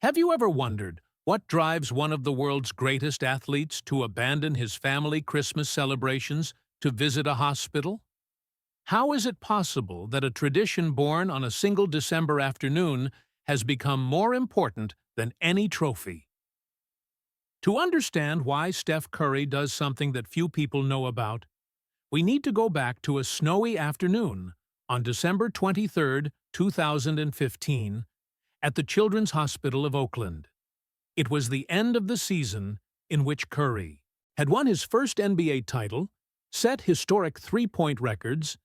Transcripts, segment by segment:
Have you ever wondered what drives one of the world's greatest athletes to abandon his family Christmas celebrations to visit a hospital? How is it possible that a tradition born on a single December afternoon has become more important than any trophy? To understand why Steph Curry does something that few people know about, we need to go back to a snowy afternoon on December 23, 2015, at the Children's Hospital of Oakland. It was the end of the season in which Curry had won his first NBA title, set historic three-point records,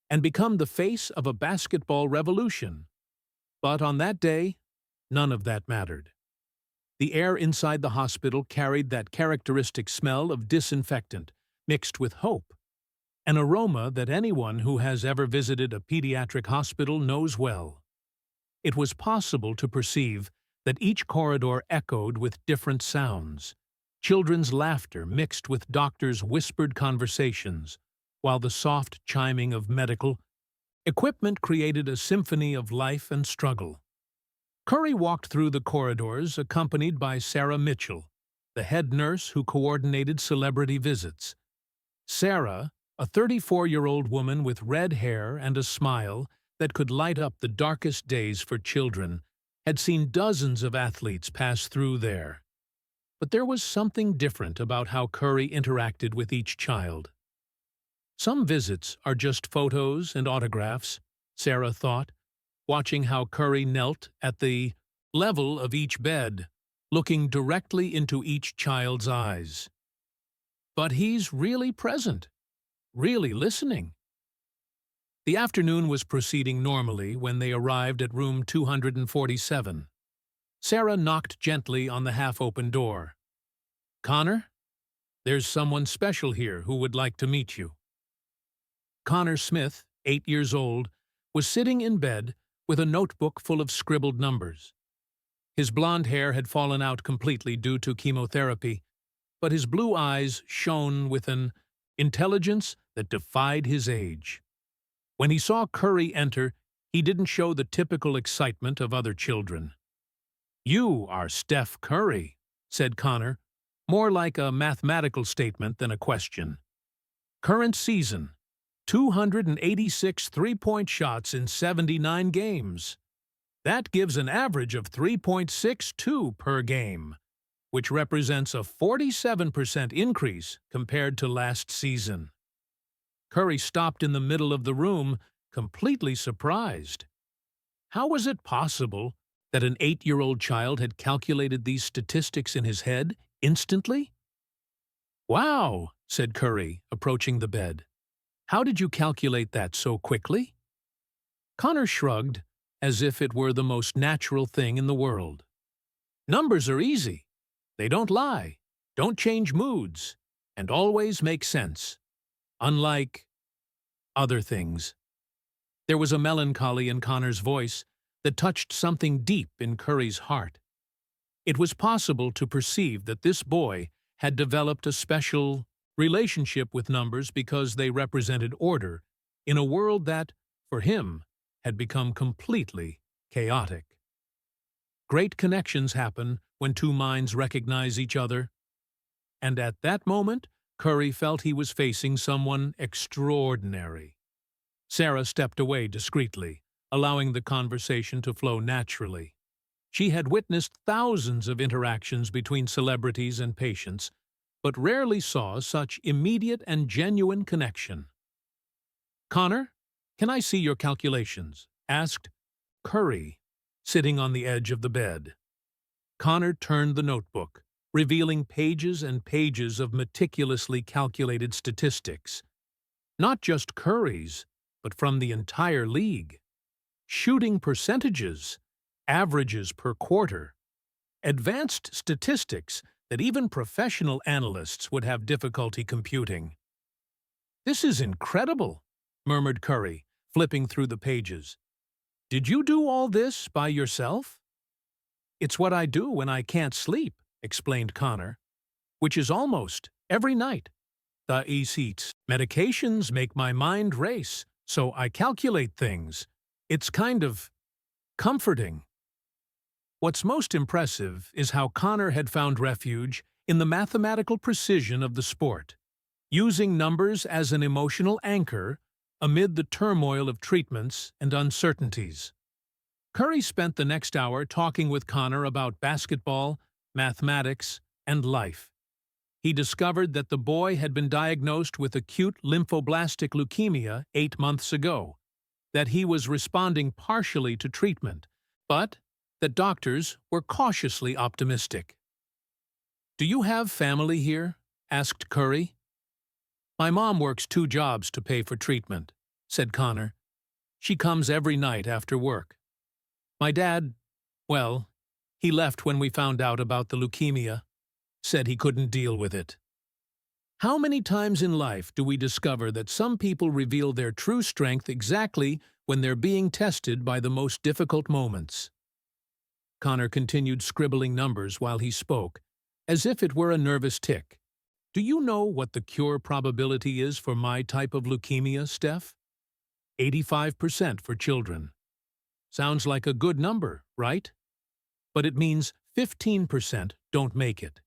and become the face of a basketball revolution. But on that day, none of that mattered. The air inside the hospital carried that characteristic smell of disinfectant mixed with hope, an aroma that anyone who has ever visited a pediatric hospital knows well. It was possible to perceive that each corridor echoed with different sounds, children's laughter mixed with doctors' whispered conversations, while the soft chiming of medical equipment created a symphony of life and struggle. Curry walked through the corridors accompanied by Sarah Mitchell, the head nurse who coordinated celebrity visits. Sarah, a 34-year-old woman with red hair and a smile that could light up the darkest days for children, had seen dozens of athletes pass through there. But there was something different about how Curry interacted with each child. Some visits are just photos and autographs, Sarah thought, watching how Curry knelt at the level of each bed, looking directly into each child's eyes. But he's really present, really listening. The afternoon was proceeding normally when they arrived at room 247. Sarah knocked gently on the half-open door. "Connor, there's someone special here who would like to meet you." Connor Smith, 8 years old, was sitting in bed with a notebook full of scribbled numbers. His blonde hair had fallen out completely due to chemotherapy, but his blue eyes shone with an intelligence that defied his age. When he saw Curry enter, he didn't show the typical excitement of other children. "You are Steph Curry," said Connor, more like a mathematical statement than a question. "Current season, 286 three-point shots in 79 games. That gives an average of 3.62 per game, which represents a 47% increase compared to last season." Curry stopped in the middle of the room, completely surprised. How was it possible that an 8-year-old child had calculated these statistics in his head instantly? "Wow," said Curry, approaching the bed. "How did you calculate that so quickly?" Connor shrugged, as if it were the most natural thing in the world. "Numbers are easy. They don't lie, don't change moods, and always make sense. Unlike other things." There was a melancholy in Connor's voice that touched something deep in Curry's heart. It was possible to perceive that this boy had developed a special relationship with numbers because they represented order in a world that, for him, had become completely chaotic. Great connections happen when two minds recognize each other. And at that moment, Curry felt he was facing someone extraordinary. Sarah stepped away discreetly, allowing the conversation to flow naturally. She had witnessed thousands of interactions between celebrities and patients, but rarely saw such immediate and genuine connection. "Connor, can I see your calculations?" asked Curry, sitting on the edge of the bed. Connor turned the notebook, revealing pages and pages of meticulously calculated statistics. Not just Curry's, but from the entire league. Shooting percentages, averages per quarter, advanced statistics that even professional analysts would have difficulty computing. "This is incredible," murmured Curry, flipping through the pages. "Did you do all this by yourself?" "It's what I do when I can't sleep," explained Connor, "which is almost every night. The eats medications make my mind race, so I calculate things. It's kind of comforting." What's most impressive is how Connor had found refuge in the mathematical precision of the sport, using numbers as an emotional anchor amid the turmoil of treatments and uncertainties. Curry spent the next hour talking with Connor about basketball, mathematics, and life. He discovered that the boy had been diagnosed with acute lymphoblastic leukemia 8 months ago, that he was responding partially to treatment, but that doctors were cautiously optimistic. "Do you have family here?" asked Curry. "My mom works 2 jobs to pay for treatment," said Connor. "She comes every night after work. My dad, well, he left when we found out about the leukemia, said he couldn't deal with it." How many times in life do we discover that some people reveal their true strength exactly when they're being tested by the most difficult moments? Connor continued scribbling numbers while he spoke, as if it were a nervous tic. "Do you know what the cure probability is for my type of leukemia, Steph? 85% for children. Sounds like a good number, right? But it means 15% don't make it.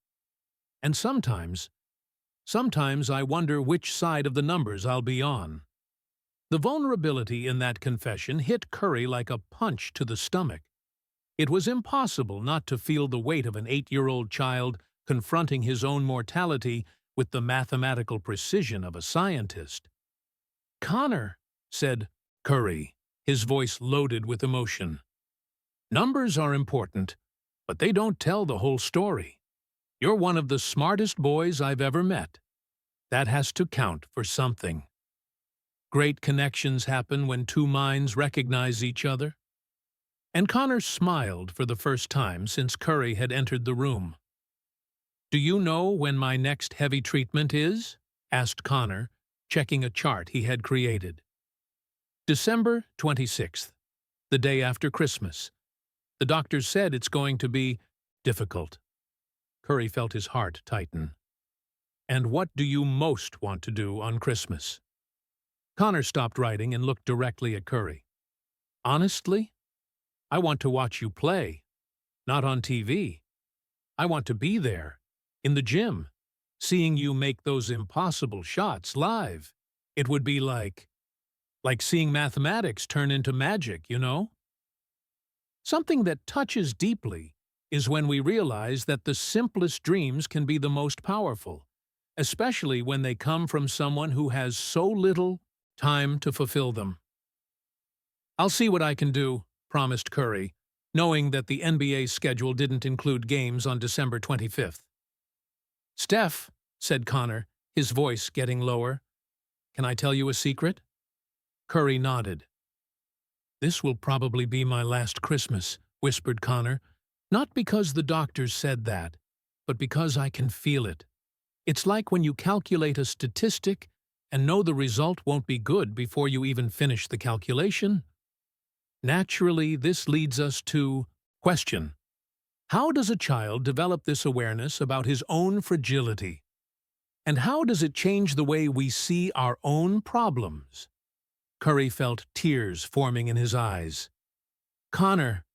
And sometimes I wonder which side of the numbers I'll be on." The vulnerability in that confession hit Curry like a punch to the stomach. It was impossible not to feel the weight of an 8-year-old child confronting his own mortality with the mathematical precision of a scientist. "Connor," said Curry, his voice loaded with emotion, "numbers are important, but they don't tell the whole story. You're one of the smartest boys I've ever met. That has to count for something. Great connections happen when 2 minds recognize each other." And Connor smiled for the first time since Curry had entered the room. "Do you know when my next heavy treatment is?" asked Connor, checking a chart he had created. "December 26th, the day after Christmas. The doctors said it's going to be difficult." Curry felt his heart tighten. "And what do you most want to do on Christmas?" Connor stopped writing and looked directly at Curry. "Honestly, I want to watch you play. Not on TV. I want to be there, in the gym, seeing you make those impossible shots live. It would be like seeing mathematics turn into magic, you know?" Something that touches deeply is when we realize that the simplest dreams can be the most powerful, especially when they come from someone who has so little time to fulfill them. "I'll see what I can do," promised Curry, knowing that the NBA schedule didn't include games on December 25th. "Steph," said Connor, his voice getting lower, "can I tell you a secret?" Curry nodded. "This will probably be my last Christmas," whispered Connor, "not because the doctors said that, but because I can feel it. It's like when you calculate a statistic and know the result won't be good before you even finish the calculation. Naturally, this leads us to question. How does a child develop this awareness about his own fragility? And how does it change the way we see our own problems?" Curry felt tears forming in his eyes. "Connor,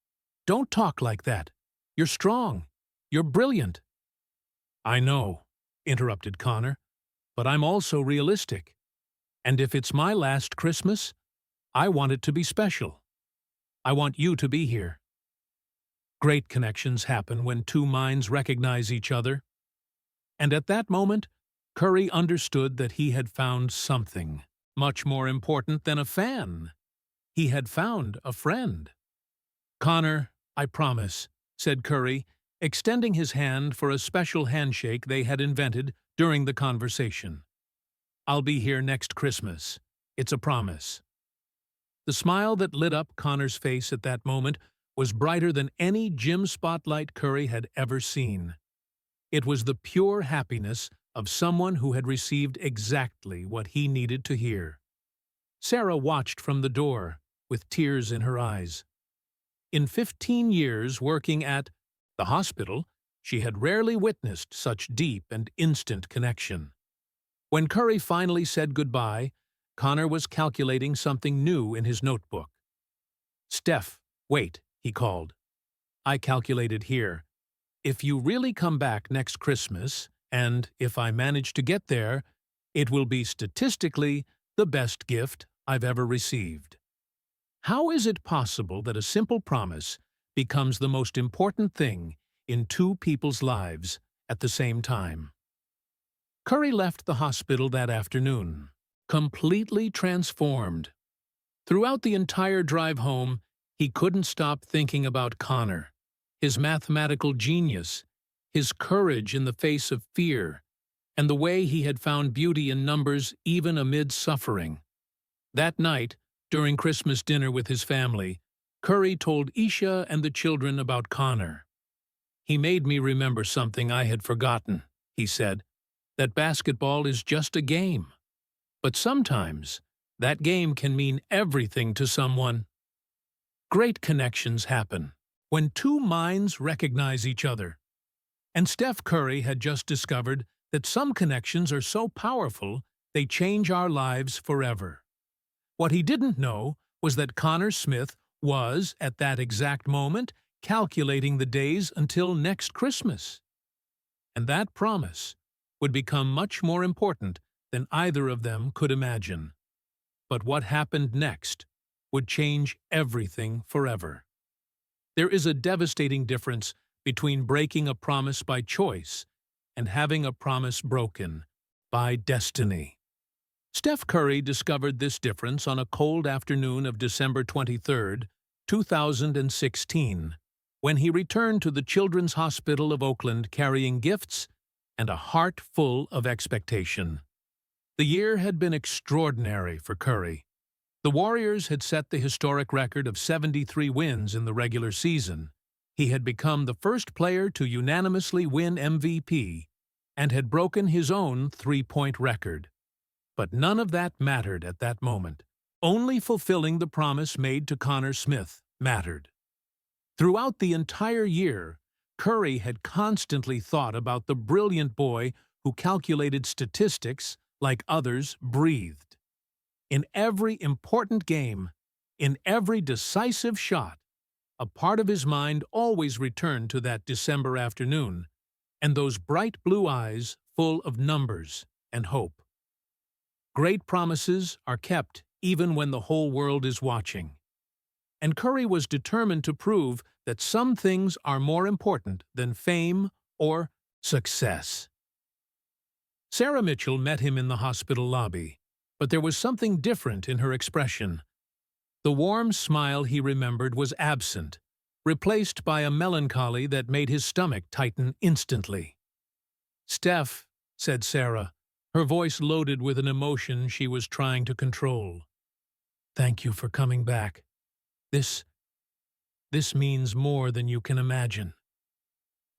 don't talk like that. You're strong. You're brilliant." "I know," interrupted Connor, "but I'm also realistic. And if it's my last Christmas, I want it to be special. I want you to be here." Great connections happen when 2 minds recognize each other. And at that moment, Curry understood that he had found something much more important than a fan. He had found a friend. "Connor, I promise," said Curry, extending his hand for a special handshake they had invented during the conversation. "I'll be here next Christmas. It's a promise." The smile that lit up Connor's face at that moment was brighter than any gym spotlight Curry had ever seen. It was the pure happiness of someone who had received exactly what he needed to hear. Sarah watched from the door, with tears in her eyes. In 15 years working at the hospital, she had rarely witnessed such deep and instant connection. When Curry finally said goodbye, Connor was calculating something new in his notebook. "Steph, wait," he called. I calculated here. If you really come back next Christmas, and if I manage to get there, it will be statistically the best gift I've ever received. How is it possible that a simple promise becomes the most important thing in two people's lives at the same time? Curry left the hospital that afternoon, completely transformed. Throughout the entire drive home, he couldn't stop thinking about Connor, his mathematical genius, his courage in the face of fear, and the way he had found beauty in numbers even amid suffering. That night, during Christmas dinner with his family, Curry told Isha and the children about Connor. "He made me remember something I had forgotten," he said, "that basketball is just a game. But sometimes, that game can mean everything to someone." Great connections happen when two minds recognize each other. And Steph Curry had just discovered that some connections are so powerful they change our lives forever. What he didn't know was that Connor Smith was, at that exact moment, calculating the days until next Christmas. And that promise would become much more important than either of them could imagine. But what happened next would change everything forever. There is a devastating difference between breaking a promise by choice and having a promise broken by destiny. Steph Curry discovered this difference on a cold afternoon of December 23, 2016, when he returned to the Children's Hospital of Oakland carrying gifts and a heart full of expectation. The year had been extraordinary for Curry. The Warriors had set the historic record of 73 wins in the regular season. He had become the first player to unanimously win MVP and had broken his own three-point record. But none of that mattered at that moment. Only fulfilling the promise made to Connor Smith mattered. Throughout the entire year, Curry had constantly thought about the brilliant boy who calculated statistics like others breathed. In every important game, in every decisive shot, a part of his mind always returned to that December afternoon, and those bright blue eyes full of numbers and hope. Great promises are kept even when the whole world is watching. And Curry was determined to prove that some things are more important than fame or success. Sarah Mitchell met him in the hospital lobby, but there was something different in her expression. The warm smile he remembered was absent, replaced by a melancholy that made his stomach tighten instantly. "Steph," said Sarah, her voice loaded with an emotion she was trying to control. "Thank you for coming back. This means more than you can imagine."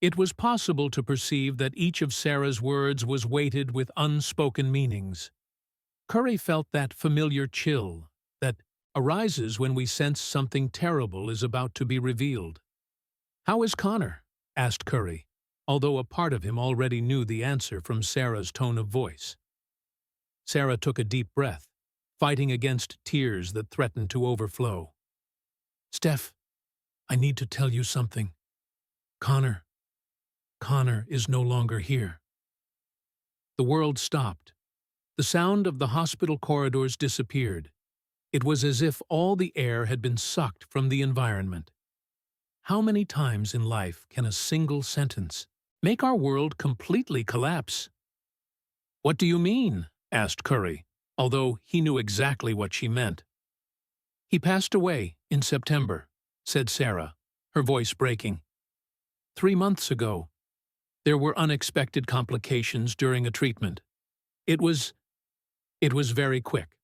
It was possible to perceive that each of Sarah's words was weighted with unspoken meanings. Curry felt that familiar chill that arises when we sense something terrible is about to be revealed. "How is Connor?" asked Curry, although a part of him already knew the answer from Sarah's tone of voice. Sarah took a deep breath, fighting against tears that threatened to overflow. "Steph, I need to tell you something. Connor is no longer here." The world stopped. The sound of the hospital corridors disappeared. It was as if all the air had been sucked from the environment. How many times in life can a single sentence make our world completely collapse? "What do you mean?" asked Curry, although he knew exactly what she meant. "He passed away in September," said Sarah, her voice breaking. 3 months ago. There were unexpected complications during a treatment. It was very quick."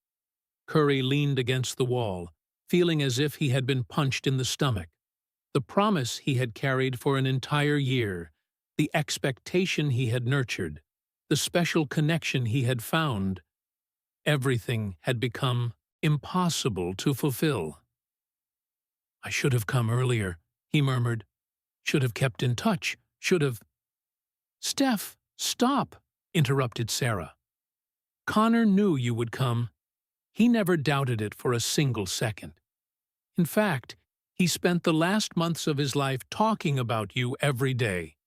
Curry leaned against the wall, feeling as if he had been punched in the stomach. The promise he had carried for an entire year, the expectation he had nurtured, the special connection he had found, everything had become impossible to fulfill. "I should have come earlier," he murmured. "Should have kept in touch, should have—" "Steph, stop," interrupted Sarah. "Connor knew you would come. He never doubted it for a single second. In fact, He spent the last months of his life talking about you every day.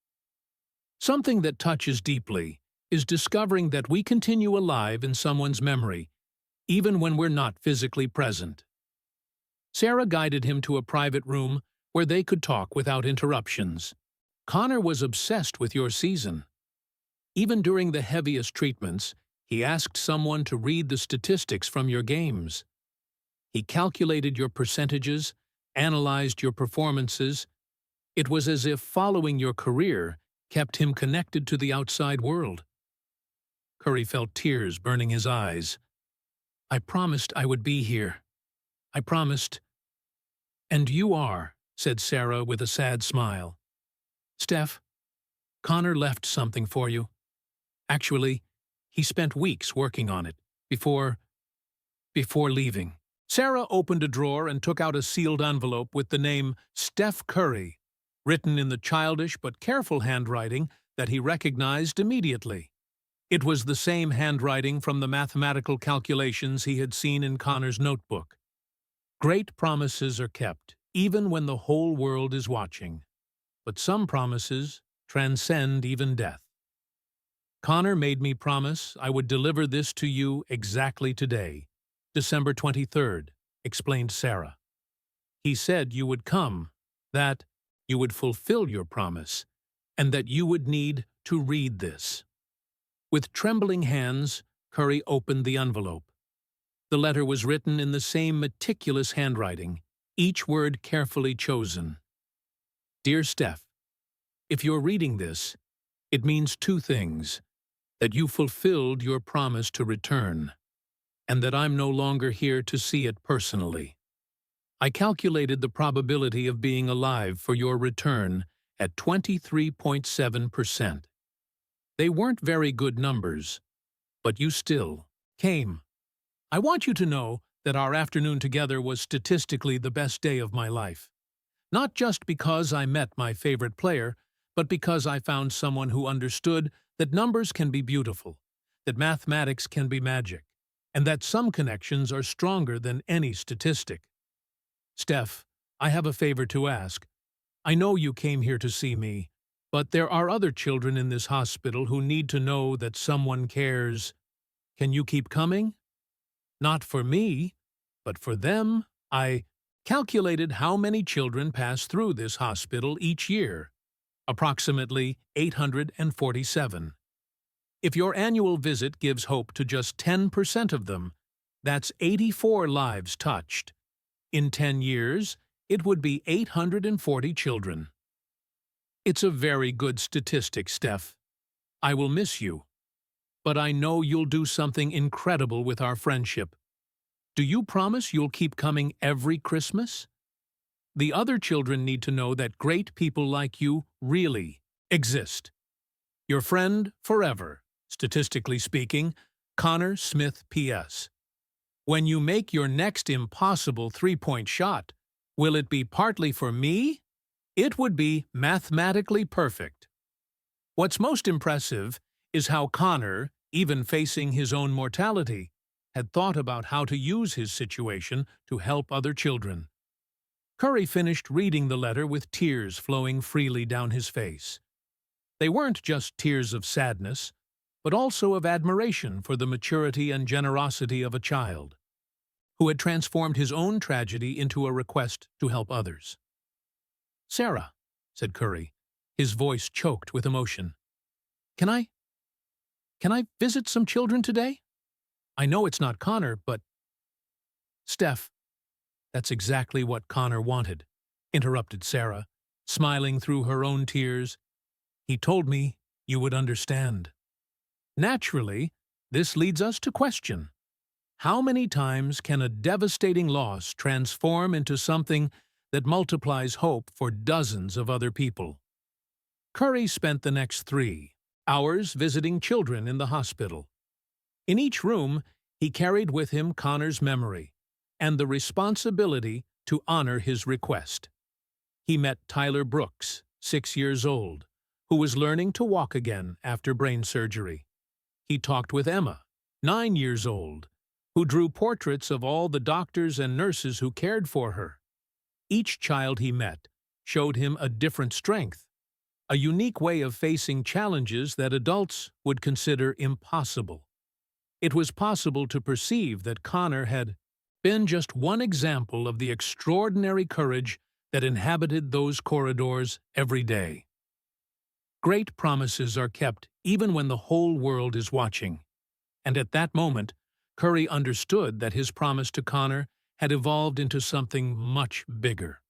Something that touches deeply is discovering that we continue alive in someone's memory, even when we're not physically present. Sarah guided him to a private room where they could talk without interruptions. Connor was obsessed with your season. Even during the heaviest treatments, he asked someone to read the statistics from your games. He calculated your percentages, analyzed your performances. It was as if following your career kept him connected to the outside world. Curry felt tears burning his eyes. "I promised I would be here. I promised." "And you are," said Sarah with a sad smile. "Steph, Connor left something for you. Actually, he spent weeks working on it, before leaving." Sarah opened a drawer and took out a sealed envelope with the name Steph Curry, written in the childish but careful handwriting that he recognized immediately. It was the same handwriting from the mathematical calculations he had seen in Connor's notebook. Great promises are kept, even when the whole world is watching. But some promises transcend even death. "Connor made me promise I would deliver this to you exactly today, December 23rd, explained Sarah. "He said you would come, that you would fulfill your promise, and that you would need to read this." With trembling hands, Curry opened the envelope. The letter was written in the same meticulous handwriting, each word carefully chosen. "Dear Steph, if you're reading this, it means two things: that you fulfilled your promise to return, and that I'm no longer here to see it personally. I calculated the probability of being alive for your return at 23.7%. They weren't very good numbers, but you still came. I want you to know that our afternoon together was statistically the best day of my life. Not just because I met my favorite player, but because I found someone who understood that numbers can be beautiful, that mathematics can be magic, and that some connections are stronger than any statistic. Steph, I have a favor to ask. I know you came here to see me, but there are other children in this hospital who need to know that someone cares. Can you keep coming? Not for me, but for them. I calculated how many children pass through this hospital each year. Approximately 847. If your annual visit gives hope to just 10% of them, that's 84 lives touched. In 10 years, it would be 840 children. It's a very good statistic, Steph. I will miss you, but I know you'll do something incredible with our friendship. Do you promise you'll keep coming every Christmas? The other children need to know that great people like you really exist. Your friend forever, statistically speaking, Connor Smith P.S. When you make your next impossible three-point shot, will it be partly for me? It would be mathematically perfect. What's most impressive is how Connor, even facing his own mortality, had thought about how to use his situation to help other children. Curry finished reading the letter with tears flowing freely down his face. They weren't just tears of sadness, but also of admiration for the maturity and generosity of a child, who had transformed his own tragedy into a request to help others. "Sarah," said Curry, his voice choked with emotion, Can I visit some children today? I know it's not Connor, but—" "Steph, that's exactly what Connor wanted," interrupted Sarah, smiling through her own tears. "He told me you would understand." Naturally, this leads us to question: how many times can a devastating loss transform into something that multiplies hope for dozens of other people? Curry spent the next 3 hours visiting children in the hospital. In each room, he carried with him Connor's memory and the responsibility to honor his request. He met Tyler Brooks, 6 years old, who was learning to walk again after brain surgery. He talked with Emma, 9 years old, who drew portraits of all the doctors and nurses who cared for her. Each child he met showed him a different strength, a unique way of facing challenges that adults would consider impossible. It was possible to perceive that Connor had been just one example of the extraordinary courage that inhabited those corridors every day. Great promises are kept even when the whole world is watching. And at that moment, Curry understood that his promise to Connor had evolved into something much bigger.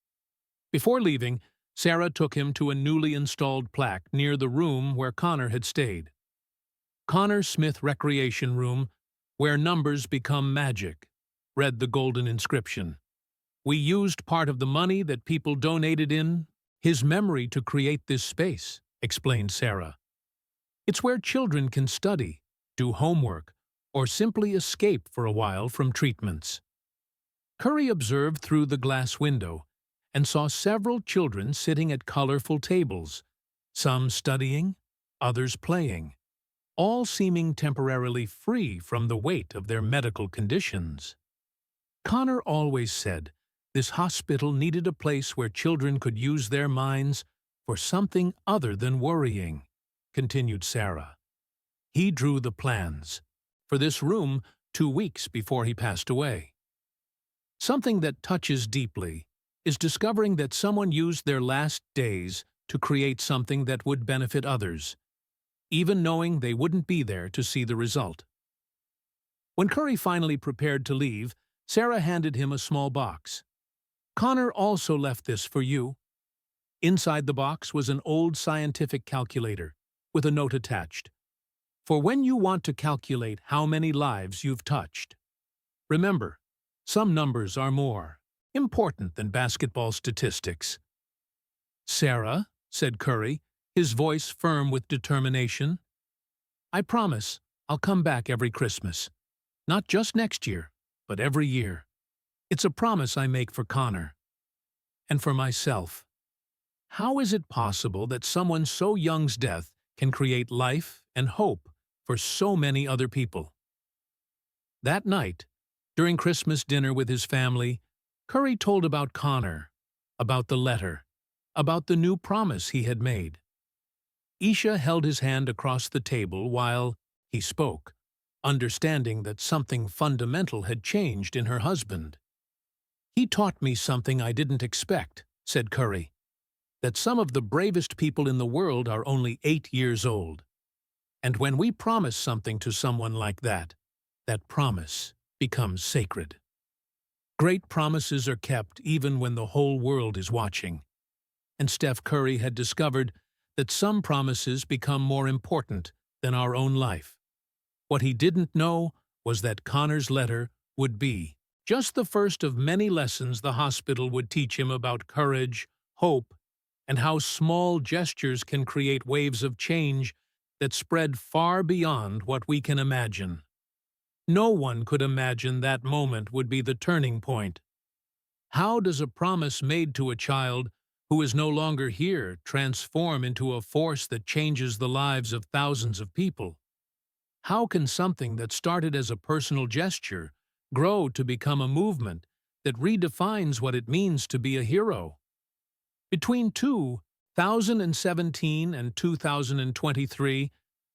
Before leaving, Sarah took him to a newly installed plaque near the room where Connor had stayed. Connor Smith Recreation Room, where numbers become magic, read the golden inscription. We used part of the money that people donated in his memory to create this space, explained Sarah. It's where children can study, do homework, or simply escape for a while from treatments. Curry observed through the glass window and saw several children sitting at colorful tables, some studying, others playing, all seeming temporarily free from the weight of their medical conditions. Connor always said this hospital needed a place where children could use their minds for something other than worrying, continued Sarah. He drew the plans for this room 2 weeks before he passed away. Something that touches deeply is discovering that someone used their last days to create something that would benefit others, even knowing they wouldn't be there to see the result. When Curry finally prepared to leave, Sarah handed him a small box. Connor also left this for you. Inside the box was an old scientific calculator with a note attached. For when you want to calculate how many lives you've touched. Remember, some numbers are more important than basketball statistics. Sarah, said Curry, his voice firm with determination, I promise I'll come back every Christmas. Not just next year, but every year. It's a promise I make for Connor. And for myself. How is it possible that someone so young's death can create life and hope for so many other people? That night, during Christmas dinner with his family, Curry told about Connor, about the letter, about the new promise he had made. Isha held his hand across the table while he spoke, understanding that something fundamental had changed in her husband. He taught me something I didn't expect, said Curry, that some of the bravest people in the world are only 8 years old. And when we promise something to someone like that promise becomes sacred. Great promises are kept even when the whole world is watching. And Steph Curry had discovered that some promises become more important than our own life. What he didn't know was that Connor's letter would be just the first of many lessons the hospital would teach him about courage, hope, and how small gestures can create waves of change that spread far beyond what we can imagine. No one could imagine that moment would be the turning point. How does a promise made to a child who is no longer here transform into a force that changes the lives of thousands of people? How can something that started as a personal gesture grow to become a movement that redefines what it means to be a hero? Between 2017 and 2023,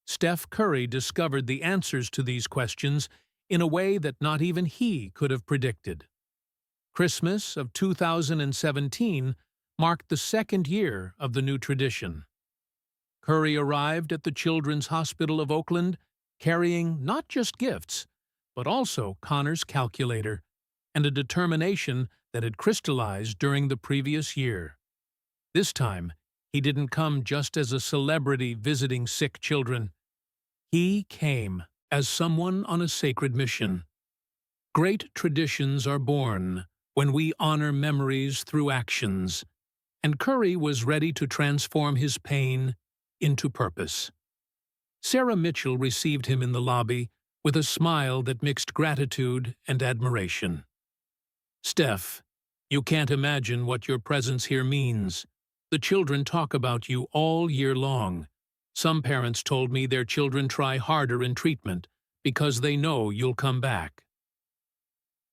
Steph Curry discovered the answers to these questions in a way that not even he could have predicted. Christmas of 2017 marked the 2nd year of the new tradition. Curry arrived at the Children's Hospital of Oakland carrying not just gifts, but also Connor's calculator and a determination that had crystallized during the previous year. This time, he didn't come just as a celebrity visiting sick children. He came as someone on a sacred mission. Great traditions are born when we honor memories through actions, and Curry was ready to transform his pain into purpose. Sarah Mitchell received him in the lobby with a smile that mixed gratitude and admiration. Steph, you can't imagine what your presence here means. The children talk about you all year long. Some parents told me their children try harder in treatment because they know you'll come back.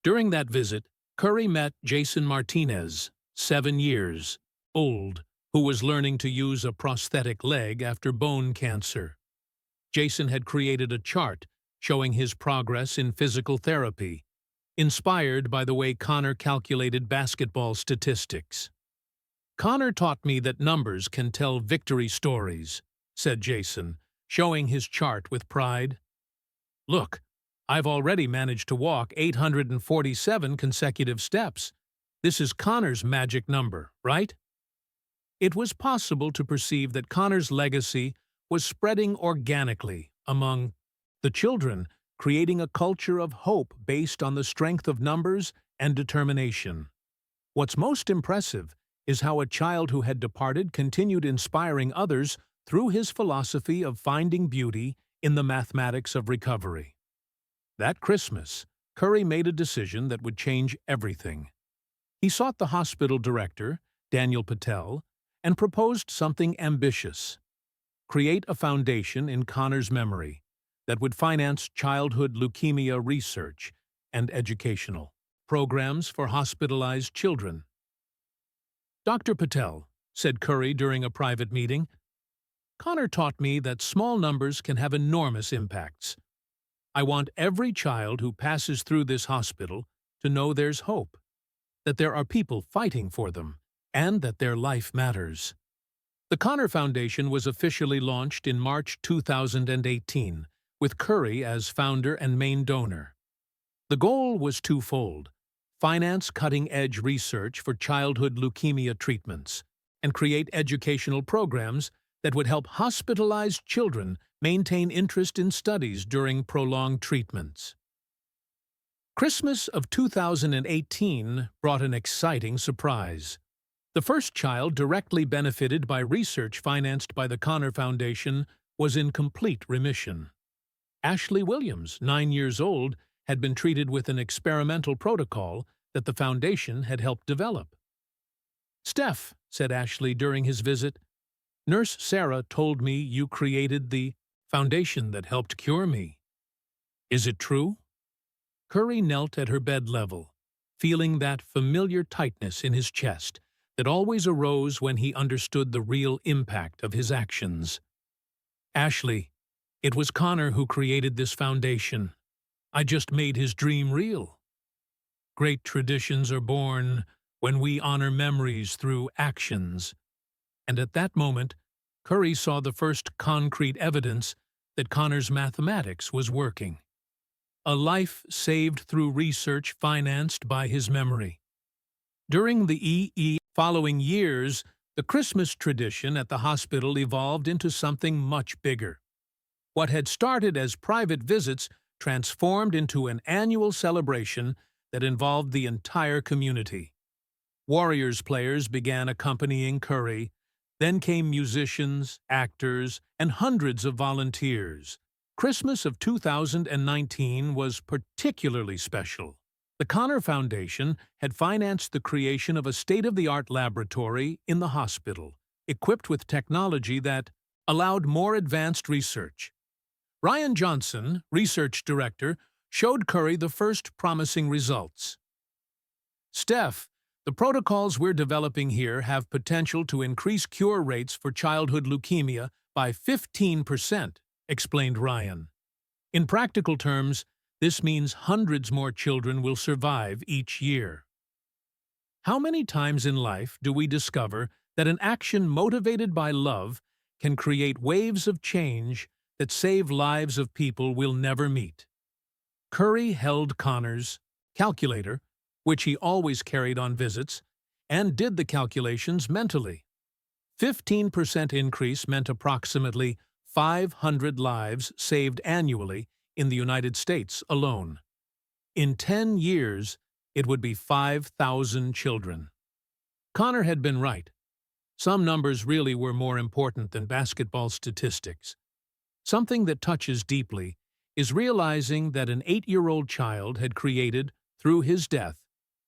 During that visit, Curry met Jason Martinez, 7 years old, who was learning to use a prosthetic leg after bone cancer. Jason had created a chart showing his progress in physical therapy, inspired by the way Connor calculated basketball statistics. "Connor taught me that numbers can tell victory stories," said Jason, showing his chart with pride. "Look, I've already managed to walk 847 consecutive steps. This is Connor's magic number, right?" It was possible to perceive that Connor's legacy was spreading organically among the children, creating a culture of hope based on the strength of numbers and determination. What's most impressive is how a child who had departed continued inspiring others through his philosophy of finding beauty in the mathematics of recovery. That Christmas, Curry made a decision that would change everything. He sought the hospital director, Daniel Patel, and proposed something ambitious: create a foundation in Connor's memory that would finance childhood leukemia research and educational programs for hospitalized children. "Dr. Patel," said Curry during a private meeting, "Connor taught me that small numbers can have enormous impacts. I want every child who passes through this hospital to know there's hope, that there are people fighting for them, and that their life matters." The Connor Foundation was officially launched in March 2018, with Curry as founder and main donor. The goal was twofold: finance cutting-edge research for childhood leukemia treatments, and create educational programs that would help hospitalized children maintain interest in studies during prolonged treatments. Christmas of 2018 brought an exciting surprise. The first child directly benefited by research financed by the Connor Foundation was in complete remission. Ashley Williams, 9 years old, had been treated with an experimental protocol that the foundation had helped develop. "Steph," said Ashley during his visit, "Nurse Sarah told me you created the foundation that helped cure me. Is it true?" Curry knelt at her bed level, feeling that familiar tightness in his chest that always arose when he understood the real impact of his actions. "Ashley, it was Connor who created this foundation. I just made his dream real. Great traditions are born when we honor memories through actions." And at that moment, Curry saw the first concrete evidence that Connor's mathematics was working. A life saved through research financed by his memory. During the following years, the Christmas tradition at the hospital evolved into something much bigger. What had started as private visits transformed into an annual celebration that involved the entire community. Warriors players began accompanying Curry. Then came musicians, actors, and hundreds of volunteers. Christmas of 2019 was particularly special. The Connor Foundation had financed the creation of a state-of-the-art laboratory in the hospital, equipped with technology that allowed more advanced research. Ryan Johnson, research director, showed Curry the first promising results. "Steph, the protocols we're developing here have potential to increase cure rates for childhood leukemia by 15%, explained Ryan. "In practical terms, this means hundreds more children will survive each year." How many times in life do we discover that an action motivated by love can create waves of change that save lives of people we'll never meet? Curry held Connor's calculator, which he always carried on visits, and did the calculations mentally. 15% increase meant approximately 500 lives saved annually in the United States alone. In 10 years, it would be 5,000 children. Connor had been right. Some numbers really were more important than basketball statistics. Something that touches deeply is realizing that an 8-year-old child had created, through his death,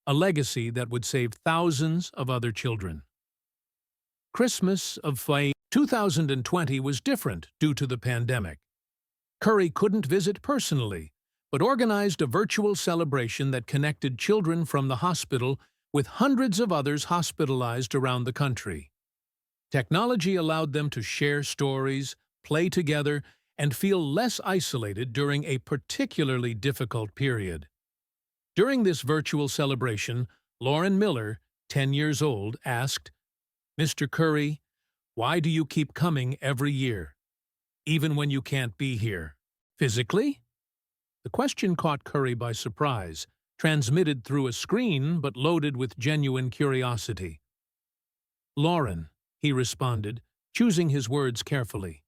a legacy that would save thousands of other children. Christmas of 2020 was different due to the pandemic. Curry couldn't visit personally, but organized a virtual celebration that connected children from the hospital with hundreds of others hospitalized around the country. Technology allowed them to share stories, play together, and feel less isolated during a particularly difficult period. During this virtual celebration, Lauren Miller, 10 years old, asked, "Mr. Curry, why do you keep coming every year, even when you can't be here? Physically?" The question caught Curry by surprise, transmitted through a screen but loaded with genuine curiosity. "Lauren," he responded, choosing his words carefully.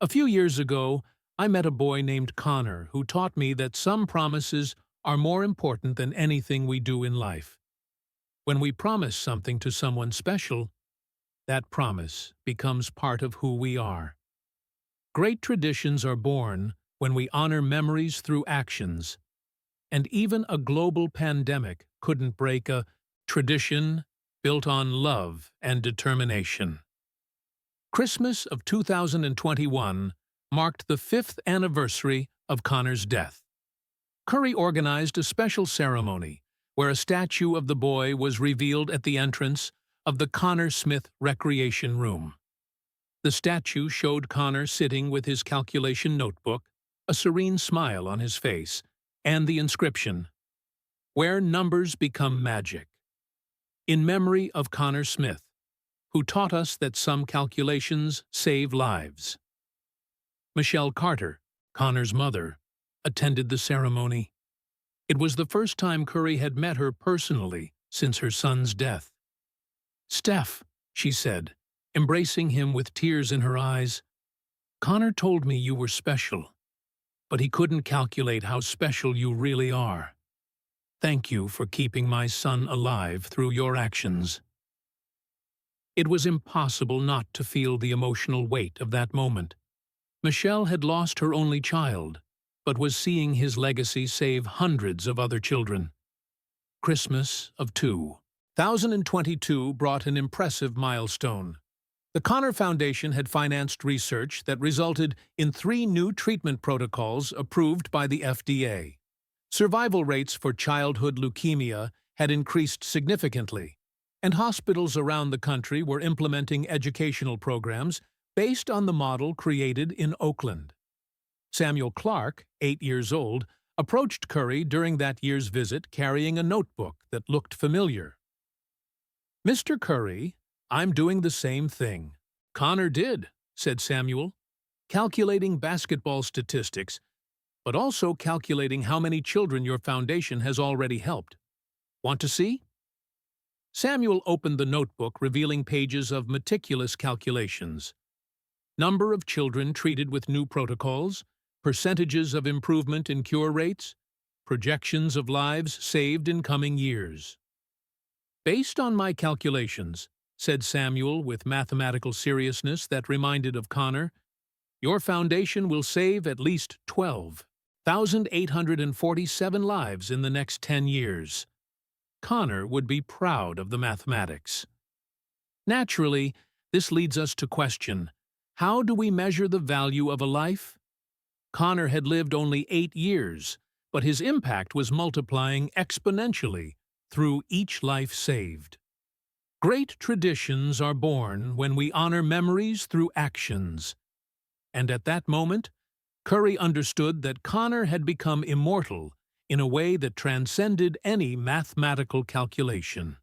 "A few years ago, I met a boy named Connor who taught me that some promises are more important than anything we do in life. When we promise something to someone special, that promise becomes part of who we are. Great traditions are born when we honor memories through actions, and even a global pandemic couldn't break a tradition built on love and determination." Christmas of 2021 marked the 5th anniversary of Connor's death. Curry organized a special ceremony where a statue of the boy was revealed at the entrance of the Connor Smith Recreation Room. The statue showed Connor sitting with his calculation notebook, a serene smile on his face, and the inscription, "Where numbers become magic," in memory of Connor Smith, who taught us that some calculations save lives. Michelle Carter, Connor's mother, attended the ceremony. It was the first time Curry had met her personally since her son's death. "Steph," she said, embracing him with tears in her eyes, "Connor told me you were special, but he couldn't calculate how special you really are. Thank you for keeping my son alive through your actions." It was impossible not to feel the emotional weight of that moment. Michelle had lost her only child, but was seeing his legacy save hundreds of other children. Christmas of 2022 brought an impressive milestone. The Connor Foundation had financed research that resulted in 3 new treatment protocols approved by the FDA. Survival rates for childhood leukemia had increased significantly, and hospitals around the country were implementing educational programs based on the model created in Oakland. Samuel Clark, 8 years old, approached Curry during that year's visit carrying a notebook that looked familiar. "Mr. Curry, I'm doing the same thing." "Connor did," said Samuel, "calculating basketball statistics, but also calculating how many children your foundation has already helped. Want to see?" Samuel opened the notebook, revealing pages of meticulous calculations. Number of children treated with new protocols, percentages of improvement in cure rates, projections of lives saved in coming years. "Based on my calculations," said Samuel with mathematical seriousness that reminded of Connor, "your foundation will save at least 12,847 lives in the next 10 years. Connor would be proud of the mathematics. Naturally, this leads us to question, how do we measure the value of a life? Connor had lived only 8 years, but his impact was multiplying exponentially through each life saved. Great traditions are born when we honor memories through actions. And at that moment, Curry understood that Connor had become immortal in a way that transcended any mathematical calculation.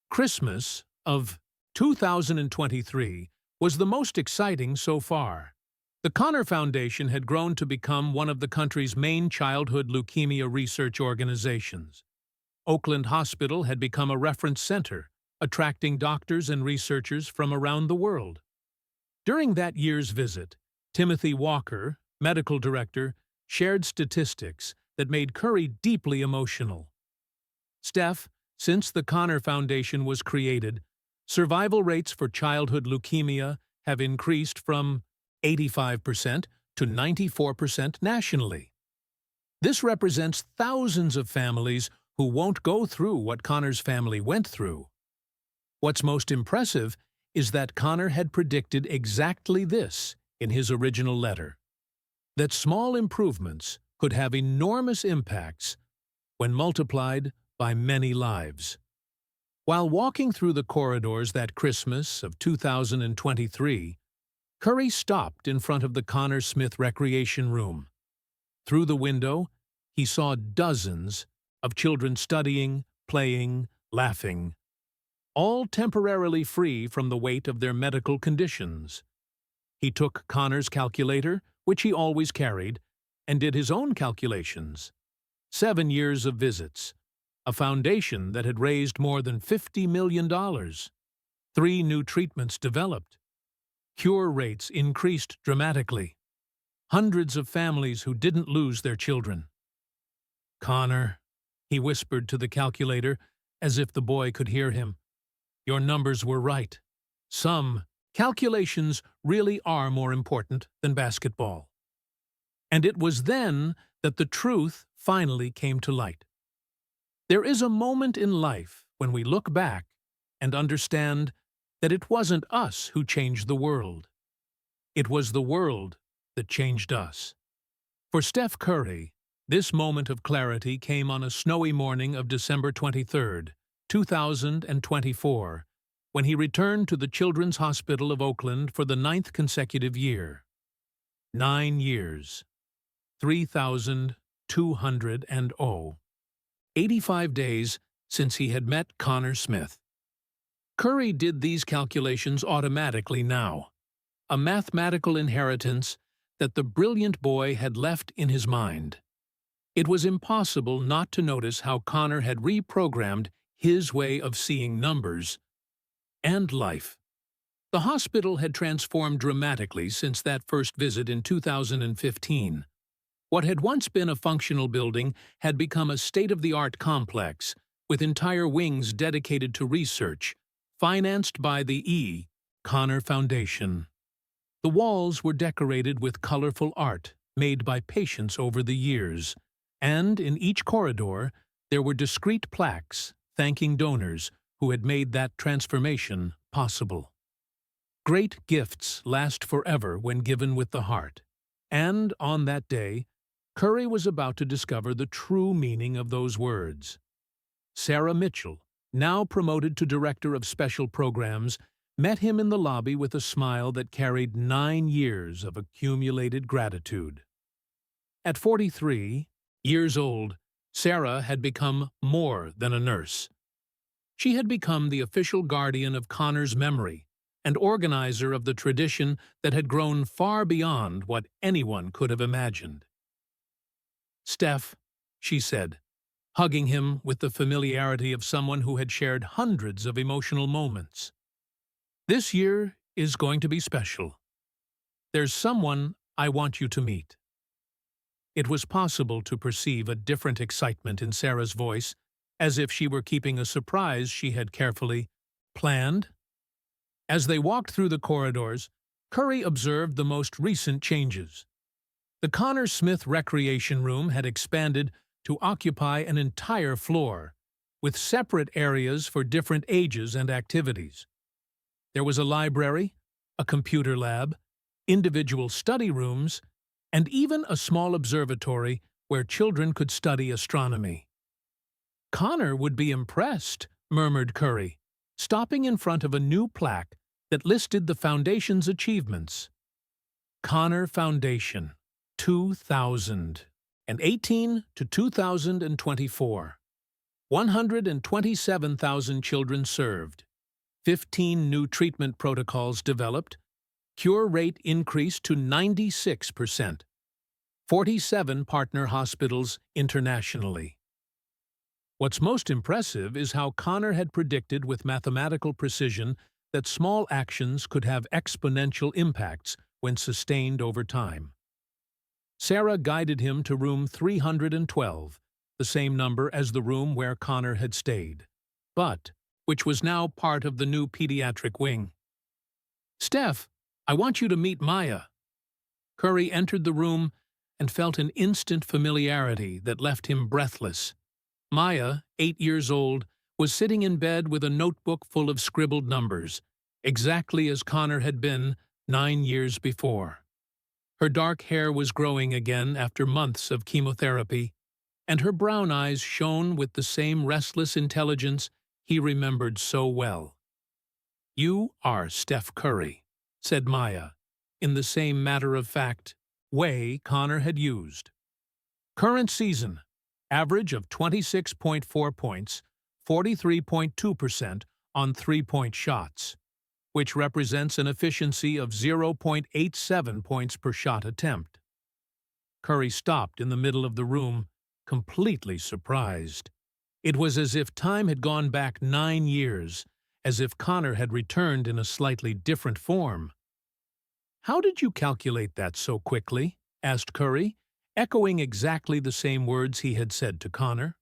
Christmas of 2023 was the most exciting so far. The Connor Foundation had grown to become one of the country's main childhood leukemia research organizations. Oakland Hospital had become a reference center, attracting doctors and researchers from around the world. During that year's visit, Timothy Walker, medical director, shared statistics that made Curry deeply emotional. "Steph, since the Connor Foundation was created, survival rates for childhood leukemia have increased from 85% to 94% nationally. This represents thousands of families who won't go through what Connor's family went through. What's most impressive is that Connor had predicted exactly this in his original letter, that small improvements could have enormous impacts when multiplied by many lives. While walking through the corridors that Christmas of 2023, Curry stopped in front of the Connor Smith Recreation Room. Through the window, he saw dozens of children studying, playing, laughing, all temporarily free from the weight of their medical conditions. He took Connor's calculator, which he always carried, and did his own calculations. 7 years of visits, a foundation that had raised more than $50 million. 3 new treatments developed. Cure rates increased dramatically. Hundreds of families who didn't lose their children. "Connor," he whispered to the calculator, as if the boy could hear him, "your numbers were right. Some calculations really are more important than basketball." And it was then that the truth finally came to light. There is a moment in life when we look back and understand that it wasn't us who changed the world. It was the world that changed us. For Steph Curry, this moment of clarity came on a snowy morning of December 23, 2024, when he returned to the Children's Hospital of Oakland for the 9th consecutive year. 9 years. 3,200. 85 days since he had met Connor Smith. Curry did these calculations automatically now, a mathematical inheritance that the brilliant boy had left in his mind. It was impossible not to notice how Connor had reprogrammed his way of seeing numbers and life. The hospital had transformed dramatically since that first visit in 2015. What had once been a functional building had become a state-of-the-art complex, with entire wings dedicated to research, financed by the Connor Foundation. The walls were decorated with colorful art made by patients over the years, and in each corridor there were discreet plaques thanking donors who had made that transformation possible. Great gifts last forever when given with the heart, and on that day, Curry was about to discover the true meaning of those words. Sarah Mitchell, now promoted to Director of Special Programs, met him in the lobby with a smile that carried 9 years of accumulated gratitude. At 43 years old, Sarah had become more than a nurse. She had become the official guardian of Connor's memory and organizer of the tradition that had grown far beyond what anyone could have imagined. "Steph," she said, hugging him with the familiarity of someone who had shared hundreds of emotional moments. "This year is going to be special. There's someone I want you to meet." It was possible to perceive a different excitement in Sarah's voice, as if she were keeping a surprise she had carefully planned. As they walked through the corridors, Curry observed the most recent changes. The Connor Smith Recreation Room had expanded to occupy an entire floor, with separate areas for different ages and activities. There was a library, a computer lab, individual study rooms, and even a small observatory where children could study astronomy. "Connor would be impressed," murmured Curry, stopping in front of a new plaque that listed the Foundation's achievements. Connor Foundation, 2018 to 2024. 127,000 children served. 15 new treatment protocols developed. Cure rate increased to 96%. 47 partner hospitals internationally. What's most impressive is how Connor had predicted with mathematical precision that small actions could have exponential impacts when sustained over time. Sarah guided him to room 312, the same number as the room where Connor had stayed, but which was now part of the new pediatric wing. "Steph, I want you to meet Maya." Curry entered the room and felt an instant familiarity that left him breathless. Maya, 8 years old, was sitting in bed with a notebook full of scribbled numbers, exactly as Connor had been 9 years before. Her dark hair was growing again after months of chemotherapy, and her brown eyes shone with the same restless intelligence he remembered so well. "You are Steph Curry," said Maya, in the same matter-of-fact way Connor had used. "Current season, average of 26.4 points, 43.2% on three-point shots, which represents an efficiency of 0.87 points per shot attempt." Curry stopped in the middle of the room, completely surprised. It was as if time had gone back 9 years, as if Connor had returned in a slightly different form. "How did you calculate that so quickly?" asked Curry, echoing exactly the same words he had said to Connor.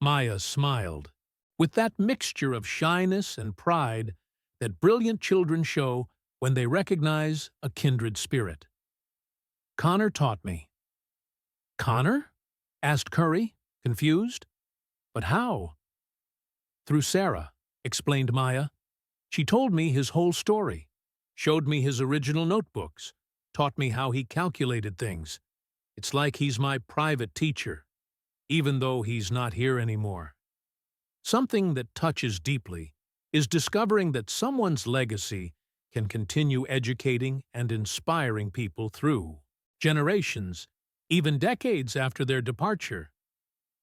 Maya smiled, with that mixture of shyness and pride that brilliant children show when they recognize a kindred spirit. "Connor taught me." "Connor?" asked Curry, confused. "But how?" "Through Sarah," explained Maya. "She told me his whole story, showed me his original notebooks, taught me how he calculated things. It's like he's my private teacher, even though he's not here anymore." Something that touches deeply is discovering that someone's legacy can continue educating and inspiring people through generations, even decades after their departure.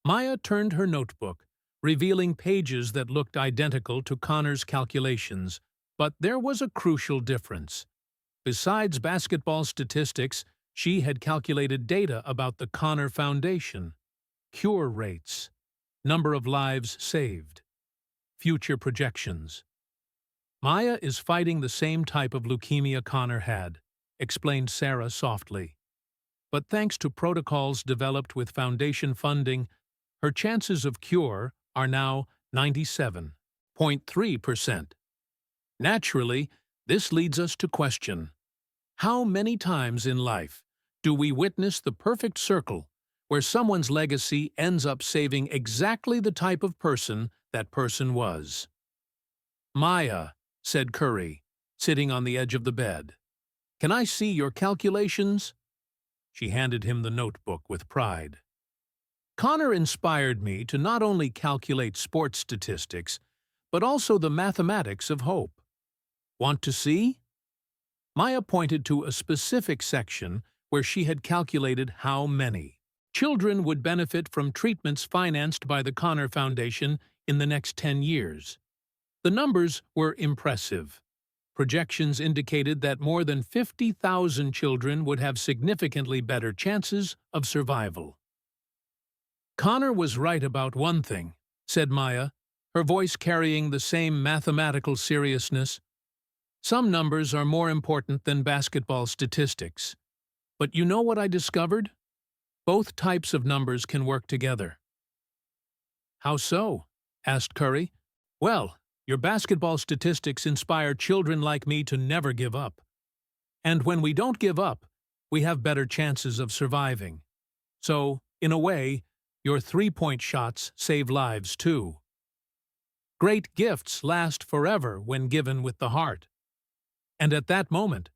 Maya turned her notebook, revealing pages that looked identical to Connor's calculations, but there was a crucial difference. Besides basketball statistics, she had calculated data about the Connor Foundation, cure rates, number of lives saved, future projections. "Maya is fighting the same type of leukemia Connor had," explained Sarah softly. "But thanks to protocols developed with foundation funding, her chances of cure are now 97.3%. Naturally, this leads us to question, how many times in life do we witness the perfect circle where someone's legacy ends up saving exactly the type of person that person was?" "Maya," said Curry, sitting on the edge of the bed, "can I see your calculations?" She handed him the notebook with pride. "Connor inspired me to not only calculate sports statistics, but also the mathematics of hope. Want to see?" Maya pointed to a specific section where she had calculated how many children would benefit from treatments financed by the Connor Foundation in the next 10 years. The numbers were impressive. Projections indicated that more than 50,000 children would have significantly better chances of survival. "Connor was right about one thing," said Maya, her voice carrying the same mathematical seriousness. "Some numbers are more important than basketball statistics. But you know what I discovered? Both types of numbers can work together." "How so?" asked Curry. "Well, your basketball statistics inspire children like me to never give up. And when we don't give up, we have better chances of surviving. So, in a way, your three-point shots save lives too. Great gifts last forever when given with the heart." And at that moment,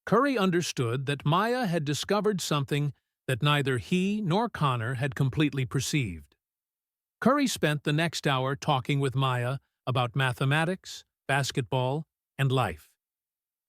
Curry understood that Maya had discovered something that neither he nor Connor had completely perceived. Curry spent the next hour talking with Maya about mathematics, basketball, and life.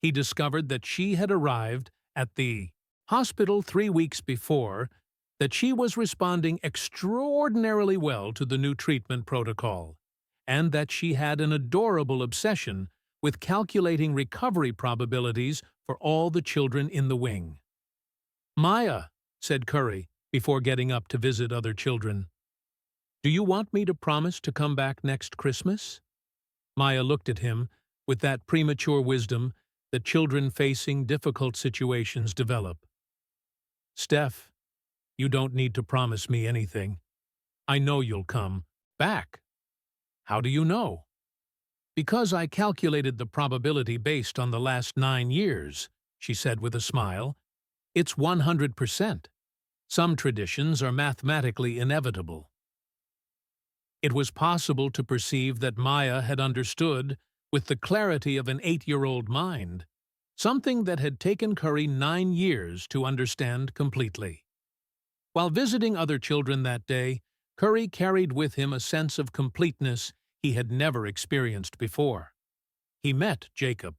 He discovered that she had arrived at the hospital 3 weeks before, that she was responding extraordinarily well to the new treatment protocol, and that she had an adorable obsession with calculating recovery probabilities for all the children in the wing. "Maya," said Curry, before getting up to visit other children, "do you want me to promise to come back next Christmas?" Maya looked at him with that premature wisdom that children facing difficult situations develop. "Steph, you don't need to promise me anything. I know you'll come back." "How do you know?" "Because I calculated the probability based on the last 9 years," she said with a smile. "It's 100%. Some traditions are mathematically inevitable." It was possible to perceive that Maya had understood, with the clarity of an 8-year-old mind, something that had taken Curry 9 years to understand completely. While visiting other children that day, Curry carried with him a sense of completeness he had never experienced before. He met Jacob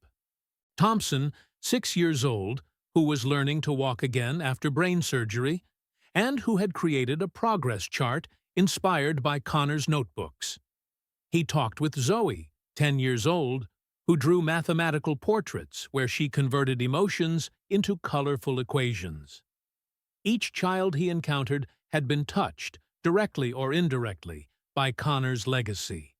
Thompson, 6 years old, who was learning to walk again after brain surgery, and who had created a progress chart inspired by Connor's notebooks. He talked with Zoe, 10 years old, who drew mathematical portraits where she converted emotions into colorful equations. Each child he encountered had been touched, directly or indirectly, by Connor's legacy.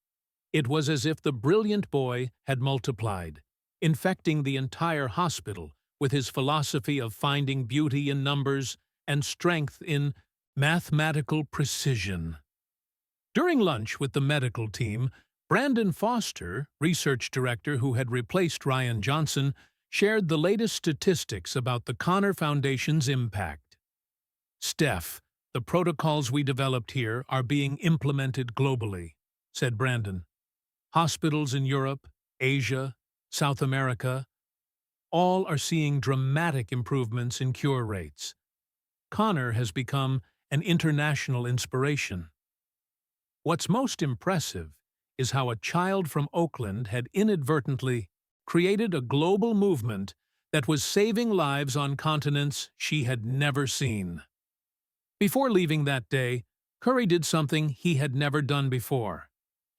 It was as if the brilliant boy had multiplied, infecting the entire hospital with his philosophy of finding beauty in numbers and strength in mathematical precision. During lunch with the medical team, Brandon Foster, research director who had replaced Ryan Johnson, shared the latest statistics about the Connor Foundation's impact. "Steph, the protocols we developed here are being implemented globally," said Brandon. "Hospitals in Europe, Asia, South America, all are seeing dramatic improvements in cure rates. Connor has become an international inspiration." What's most impressive is how a child from Oakland had inadvertently created a global movement that was saving lives on continents she had never seen. Before leaving that day, Curry did something he had never done before.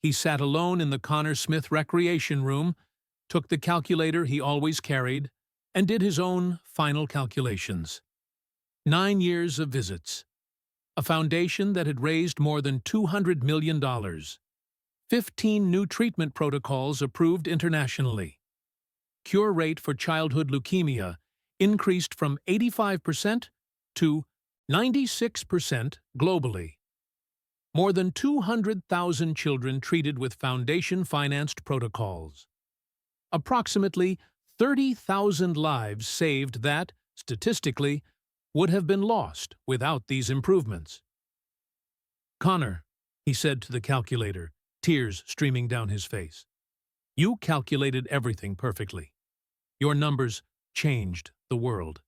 He sat alone in the Connor Smith Recreation Room, took the calculator he always carried, and did his own final calculations. 9 years of visits. A foundation that had raised more than $200 million. 15 new treatment protocols approved internationally. Cure rate for childhood leukemia increased from 85% to 96% globally. More than 200,000 children treated with foundation-financed protocols. Approximately 30,000 lives saved that, statistically, would have been lost without these improvements. "Connor," he said to the calculator, tears streaming down his face, "you calculated everything perfectly. Your numbers changed the world."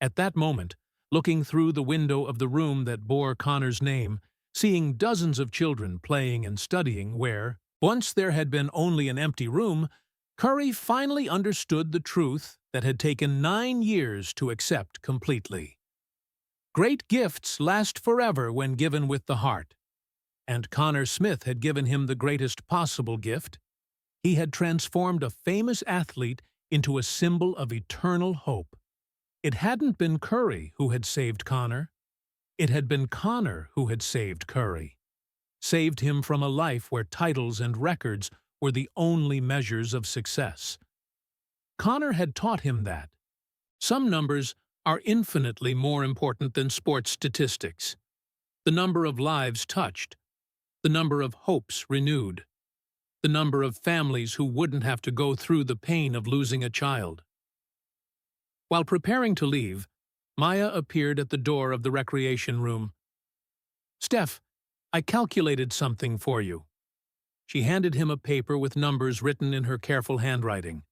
At that moment, looking through the window of the room that bore Connor's name, seeing dozens of children playing and studying where, once there had been only an empty room, Curry finally understood the truth that had taken 9 years to accept completely. Great gifts last forever when given with the heart. And Connor Smith had given him the greatest possible gift. He had transformed a famous athlete into a symbol of eternal hope. It hadn't been Curry who had saved Connor. It had been Connor who had saved Curry. Saved him from a life where titles and records were the only measures of success. Connor had taught him that some numbers are infinitely more important than sports statistics. The number of lives touched, the number of hopes renewed, the number of families who wouldn't have to go through the pain of losing a child. While preparing to leave, Maya appeared at the door of the recreation room. "Steph, I calculated something for you." She handed him a paper with numbers written in her careful handwriting.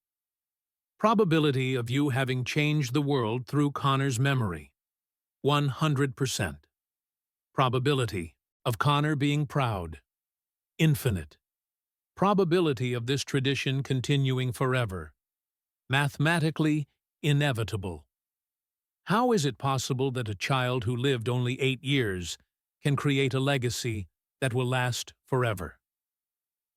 "Probability of you having changed the world through Connor's memory, 100%. Probability of Connor being proud, infinite. Probability of this tradition continuing forever, mathematically inevitable. How is it possible that a child who lived only 8 years can create a legacy that will last forever?"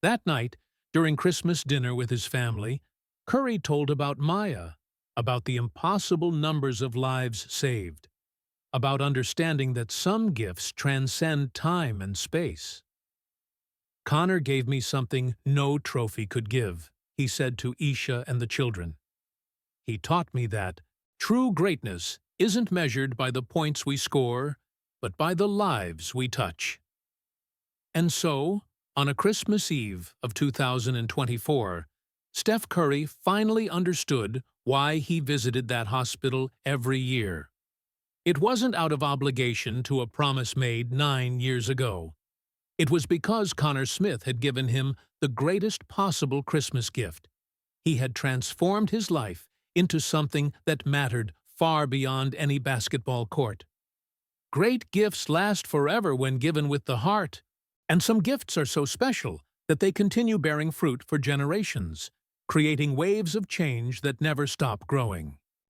That night, during Christmas dinner with his family, Curry told about Maya, about the impossible numbers of lives saved, about understanding that some gifts transcend time and space. "Connor gave me something no trophy could give," he said to Isha and the children. "He taught me that true greatness isn't measured by the points we score, but by the lives we touch." And so, on a Christmas Eve of 2024, Steph Curry finally understood why he visited that hospital every year. It wasn't out of obligation to a promise made 9 years ago. It was because Connor Smith had given him the greatest possible Christmas gift. He had transformed his life into something that mattered far beyond any basketball court. Great gifts last forever when given with the heart, and some gifts are so special that they continue bearing fruit for generations, creating waves of change that never stop growing.